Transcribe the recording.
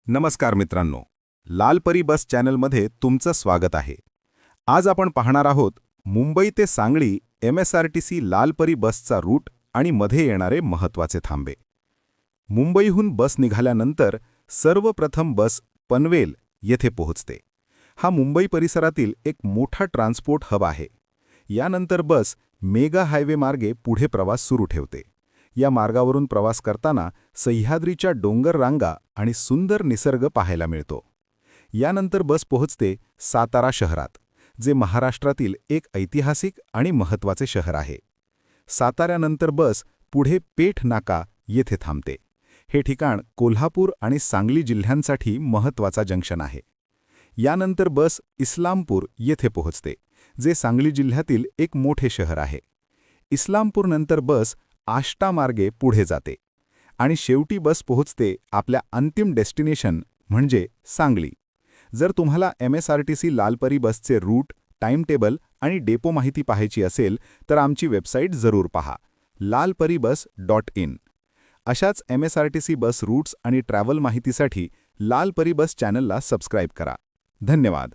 नमस्कार मित्रांनो, लालपरी बस चॅनलमध्ये तुमचं स्वागत आहे. आज आपण पाहणार आहोत मुंबई ते सांगली MSRTC लालपरी बसचा रूट आणि मध्ये येणारे महत्त्वाचे थांबे. मुंबईहून बस निघाल्यानंतर सर्वप्रथम बस पनवेल येथे पोहोचते. हा मुंबई परिसरातील एक मोठा ट्रान्सपोर्ट हब आहे. यानंतर बस मेगा हायवे मार्गे पुढे प्रवास सुरू ठेवते. या मार्गावरून प्रवास करताना सह्याद्रीच्या डोंगर रांगा आणि सुंदर निसर्ग पाहायला मिळतो. यानंतर बस पोहोचते सातारा शहरात, जे महाराष्ट्रातील एक ऐतिहासिक आणि महत्त्वाचे शहर आहे. साताऱ्यानंतर बस पुढे पेठ नाका येथे थांबते. हे ठिकाण कोल्हापूर आणि सांगली जिल्ह्यांसाठी महत्त्वाचा जंक्शन आहे. यानंतर बस इस्लामपूर येथे पोहोचते, जे सांगली जिल्ह्यातील एक मोठे शहर आहे. इस्लामपूरनंतर बस आष्टा मार्गे पुढे जाते आणि शेवटी बस पोहोचते आपल्या अंतिम डेस्टिनेशन म्हणजे सांगली. जर तुम्हाला MSRTC लालपरी बसचे रूट, टाइम टेबल आणि डेपो माहिती पाहायची असेल तर आमची वेबसाईट जरूर पहा, lalparibus.in. अशाच MSRTC बस रूट्स आणि ट्रॅव्हल माहितीसाठी लालपरी बस चॅनलला सबस्क्राईब करा. धन्यवाद.